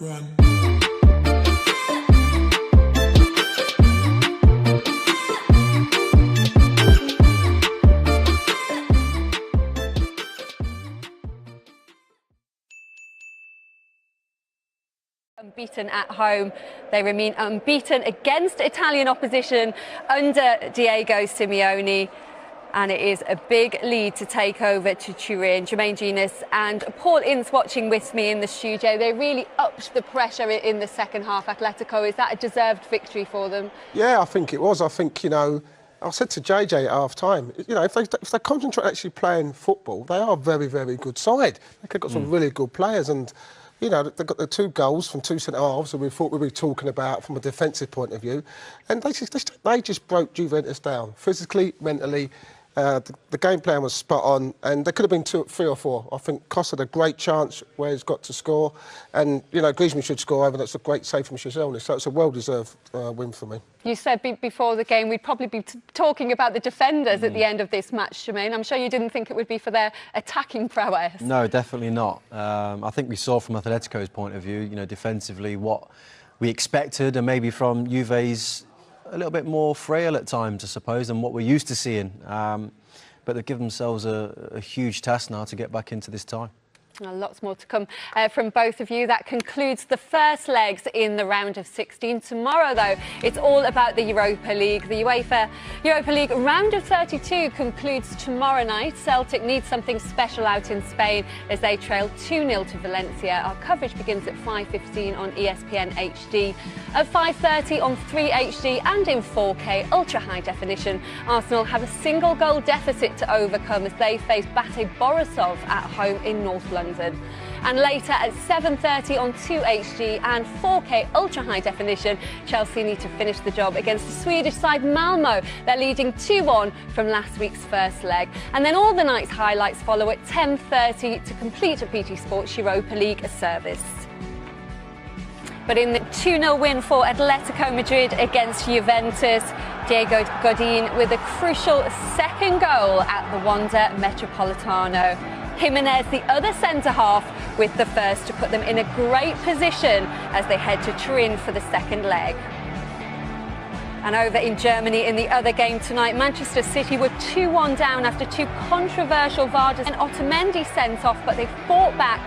Run. Unbeaten at home, they remain unbeaten against Italian opposition under Diego Simeone, and it is a big lead to take over to Turin. Jermaine Genius and Paul Ince watching with me in the studio. They really upped the pressure in the second half. Atletico, is that a deserved victory for them? Yeah, I think it was. I think, I said to JJ at half-time, if they concentrate on actually playing football, they are a very, very good side. They've got some really good players, and they've got the 2 goals from 2 centre-halves that we thought we'd be talking about from a defensive point of view. And they just broke Juventus down, physically, mentally. The game plan was spot on, and there could have been 3 or 4. I think Costa had a great chance where he's got to score, and Griezmann should score over. That's a great save from Chazelle, so it's a well-deserved win for me. You said before the game we'd probably be talking about the defenders at the end of this match, Jermaine. I'm sure you didn't think it would be for their attacking prowess. No, definitely not. I think we saw from Atletico's point of view, defensively what we expected, and maybe from Juve's a little bit more frail at times, I suppose, than what we're used to seeing. But they've given themselves a huge task now to get back into this tie. Lots more to come from both of you. That concludes the first legs in the round of 16. Tomorrow, though, it's all about the Europa League. The UEFA Europa League round of 32 concludes tomorrow night. Celtic need something special out in Spain as they trail 2-0 to Valencia. Our coverage begins at 5:15 on ESPN HD, at 5:30 on 3HD and in 4K ultra high definition. Arsenal have a single goal deficit to overcome as they face Bate Borisov at home in North London. And later at 7:30 on 2HD and 4K ultra high definition, Chelsea need to finish the job against the Swedish side Malmo. They're leading 2-1 from last week's first leg. And then all the night's highlights follow at 10:30 to complete a BT Sports Europa League service. But in the 2-0 win for Atletico Madrid against Juventus, Diego Godin with a crucial second goal at the Wanda Metropolitano. Jimenez, the other centre-half, with the first to put them in a great position as they head to Turin for the second leg. And over in Germany, in the other game tonight, Manchester City were 2-1 down after 2 controversial VAR and Otamendi sent off, but they fought back,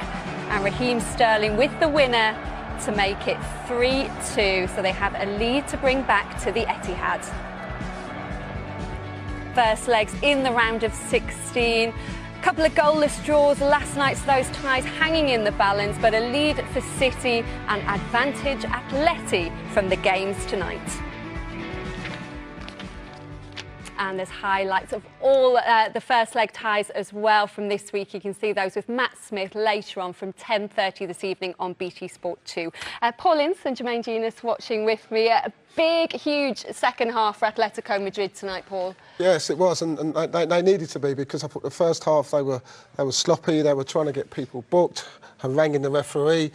and Raheem Sterling with the winner to make it 3-2, so they have a lead to bring back to the Etihad. First legs in the round of 16. Couple of goalless draws last night, so those ties hanging in the balance, but a lead for City and advantage Atleti from the games tonight. And there's highlights of all the first leg ties as well from this week. You can see those with Matt Smith later on from 10:30 this evening on BT Sport 2. Paul Ince and Jermaine Genius watching with me. A big, huge second half for Atletico Madrid tonight, Paul. Yes, it was, and they needed to be, because I thought the first half they were sloppy. They were trying to get people booked, haranguing the referee.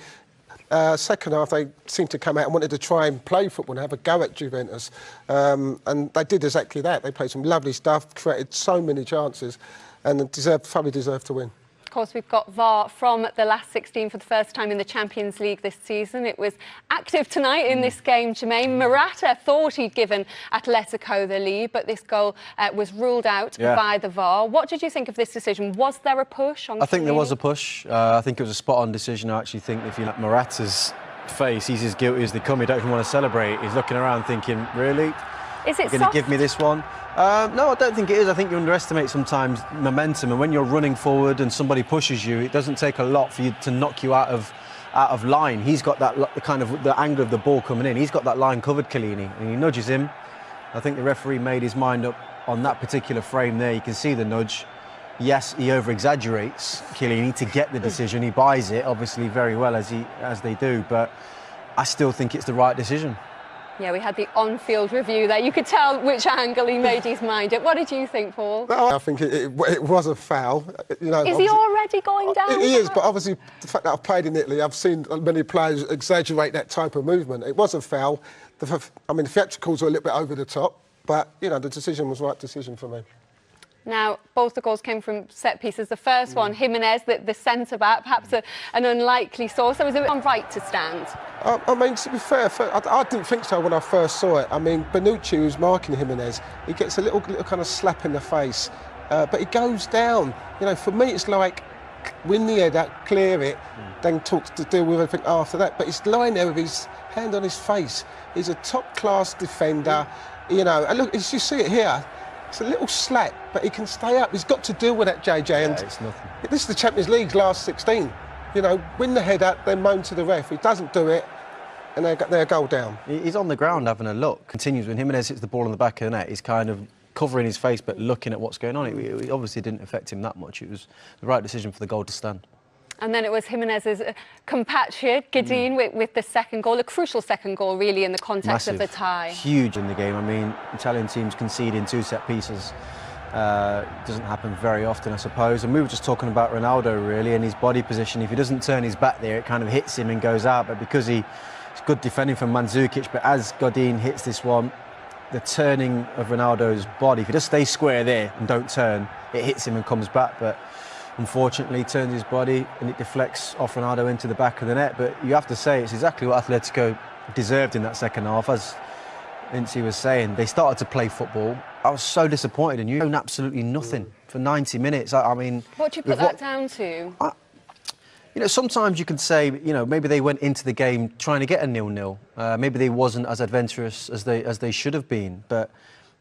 Second half, they seemed to come out and wanted to try and play football and have a go at Juventus. And they did exactly that. They played some lovely stuff, created so many chances, and thoroughly deserved to win. Of course, we've got VAR from the last 16 for the first time in the Champions League this season. It was active tonight in this game, Jermaine. Morata thought he'd given Atletico the lead, but this goal was ruled out by the VAR. What did you think of this decision? Was there a push on? I think there was a push. I think it was a spot-on decision. I actually think if you look at Morata's face, he's as guilty as they come. He don't even want to celebrate. He's looking around thinking, really? Is it going to give me this one? No, I don't think it is. I think you underestimate sometimes momentum, and when you're running forward and somebody pushes you, it doesn't take a lot for you to knock you out of line. He's got that kind of the angle of the ball coming in. He's got that line covered, Chiellini, and he nudges him. I think the referee made his mind up on that particular frame there. You can see the nudge. Yes, he over-exaggerates Chiellini to get the decision. He buys it, obviously, very well, as they do, but I still think it's the right decision. Yeah, we had the on-field review there. You could tell which angle he made his mind at. What did you think, Paul? No, I think it was a foul. Is he already going down? He is, but obviously the fact that I've played in Italy, I've seen many players exaggerate that type of movement. It was a foul. The theatricals were a little bit over the top, but, the decision was the right decision for me. Now, both the goals came from set pieces. The first one, Jimenez, the centre-back, perhaps an unlikely source. So was it on right to stand? I mean, to be fair, I didn't think so when I first saw it. I mean, Bonucci, who's marking Jimenez, he gets a little kind of slap in the face, but he goes down. You know, for me, it's like win the header, clear it, then talk to deal with everything after that. But he's lying there with his hand on his face. He's a top-class defender. You know, and look, as you see it here, it's a little slap, but he can stay up. He's got to deal with that, JJ. And it's nothing. This is the Champions League's last 16. You know, win the header, then moan to the ref. He doesn't do it, and they're a goal down. He's on the ground having a look. Continues when Jimenez hits the ball in the back of the net. He's kind of covering his face, but looking at what's going on. It obviously didn't affect him that much. It was the right decision for the goal to stand. And then it was Jimenez's compatriot, Godin, with the second goal, a crucial second goal, really, in the context of the tie. Huge in the game. I mean, Italian teams conceding 2 set pieces. Doesn't happen very often, I suppose. And we were just talking about Ronaldo, really, and his body position. If he doesn't turn his back there, it kind of hits him and goes out. But because it's good defending from Mandzukic, but as Godin hits this one, the turning of Ronaldo's body, if he just stays square there and don't turn, it hits him and comes back. But unfortunately, he turns his body and it deflects off Ronaldo into the back of the net. But you have to say it's exactly what Atletico deserved in that second half. As Incy was saying, they started to play football. I was so disappointed in you. Doing absolutely nothing for 90 minutes. I mean, what do you put that down to? You know, sometimes you can say, you know, maybe they went into the game trying to get a 0-0. Maybe they wasn't as adventurous as they should have been, but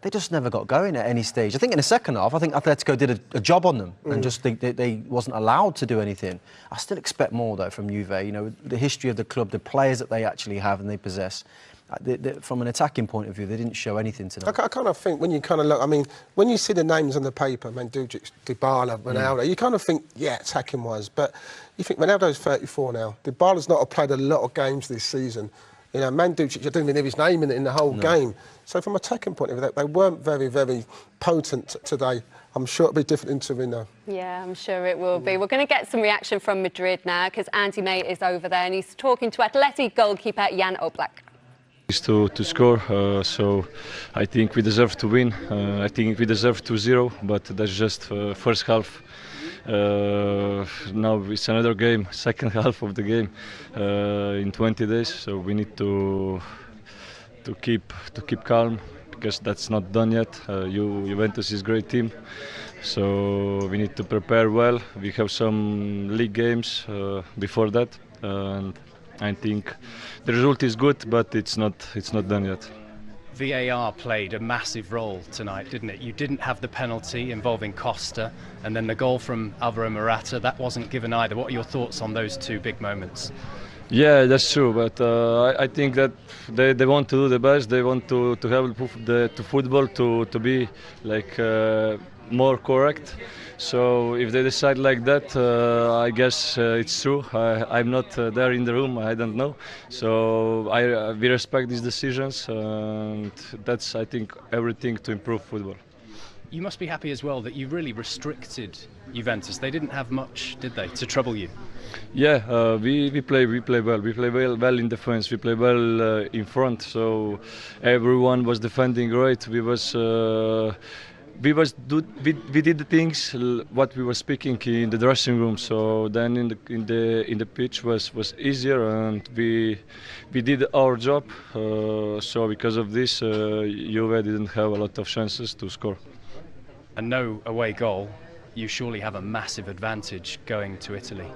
they just never got going at any stage. I think in the second half, I think Atletico did a job on them and just they wasn't allowed to do anything. I still expect more, though, from Juve. You know, the history of the club, the players that they actually have and they possess. From an attacking point of view, they didn't show anything tonight. I kind of think when you kind of look, I mean, when you see the names on the paper, Mandzukic, Dybala, Ronaldo, you kind of think, yeah, attacking-wise, but you think Ronaldo's 34 now. Dybala's not played a lot of games this season. You know, Mandzukic, I don't even have his name in the whole game. So from an attacking point of view, they weren't very, very potent today. I'm sure it'll be different in Torino. Yeah, I'm sure it will be. We're going to get some reaction from Madrid now because Andy May is over there and he's talking to Atleti goalkeeper Jan Oblak. To score, so I think we deserve to win. I think we deserve 2-0, but that's just first half. Now it's another game, second half of the game in 20 days. So we need to keep calm because that's not done yet. Juventus is a great team, so we need to prepare well. We have some league games before that. And I think the result is good, but it's not done yet. VAR played a massive role tonight, didn't it? You didn't have the penalty involving Costa, and then the goal from Alvaro Morata, that wasn't given either. What are your thoughts on those 2 big moments? Yeah, that's true, but I think that they want to do the best. They want to help the football to be like more correct. So if they decide like that, I guess it's true. I'm not there in the room, I don't know. So we respect these decisions, and that's, I think, everything to improve football. You must be happy as well that you really restricted Juventus. They didn't have much, did they, to trouble you? Yeah, we play well. We play well in defense. We play well in front. So everyone was defending great. We did the things what we were speaking in the dressing room. So then in the pitch was easier, and we did our job. So because of this, Juve didn't have a lot of chances to score. And no away goal. You surely have a massive advantage going to Italy.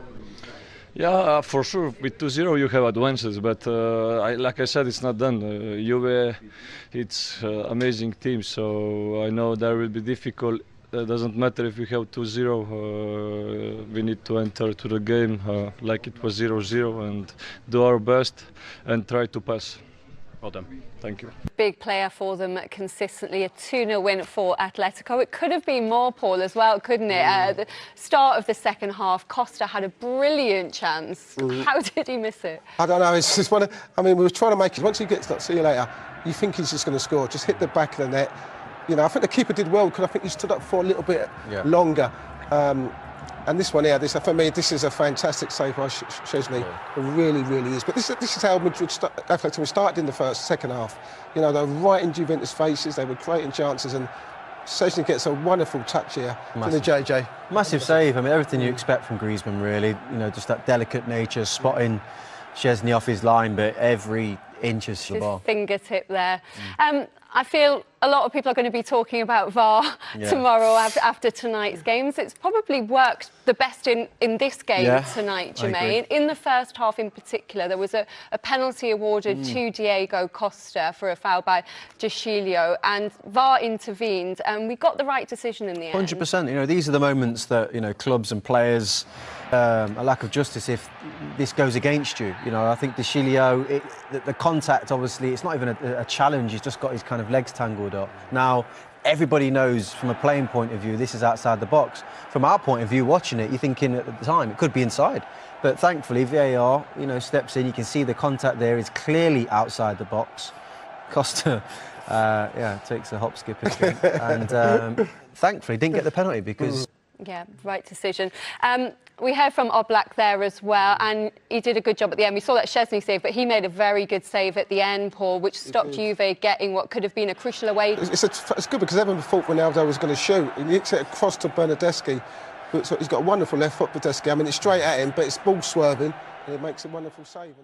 Yeah, for sure. With 2-0 you have advances, but like I said, it's not done. Juve, it's amazing team, so I know that will be difficult. It doesn't matter if we have 2-0. We need to enter to the game like it was 0-0 and do our best and try to pass. Well done. Thank you. Big player for them consistently, a 2-0 win for Atletico. It could have been more, Paul, as well, couldn't it? At the start of the second half, Costa had a brilliant chance. How did he miss it? I don't know. It's just one of, I mean, we were trying to make it. Once he gets that, see you later, you think he's just going to score. Just hit the back of the net. You know, I think the keeper did well because I think he stood up for a little bit longer. And this one here, for me, this is a fantastic save by Szczesny. It really, really is. But this is how Madrid started in the second half. You know, they were right in Juventus' faces. They were creating chances, and Szczęsny gets a wonderful touch here from the JJ. Massive save. I mean, everything you expect from Griezmann, really. You know, just that delicate nature, spotting Szczęsny off his line, but every inch is the ball. Fingertip there. I feel a lot of people are going to be talking about VAR tomorrow after tonight's games. It's probably worked the best in this game tonight, Jermaine. In the first half in particular, there was a penalty awarded to Diego Costa for a foul by Giglio, and VAR intervened, and we got the right decision in the end. 100%. You know, these are the moments that, you know, clubs and players, a lack of justice if this goes against you. You know, I think Giglio, the contact, obviously, it's not even a challenge. He's just got his kind of legs tangled up. Now, everybody knows from a playing point of view, this is outside the box. From our point of view, watching it, you're thinking at the time, it could be inside. But thankfully, VAR, you know, steps in. You can see the contact there is clearly outside the box. Costa, takes a hop, skip, and jump. And thankfully, didn't get the penalty because... Yeah, right decision. We heard from Oblak there as well, and he did a good job at the end. We saw that Szczęsny save, but he made a very good save at the end, Paul, which stopped Juve getting what could have been a crucial away. It's good because everyone thought Ronaldo was going to shoot. He hits it across to Bernardeschi. So he's got a wonderful left foot, Bernardeschi. I mean, it's straight at him, but it's ball swerving, and it makes a wonderful save.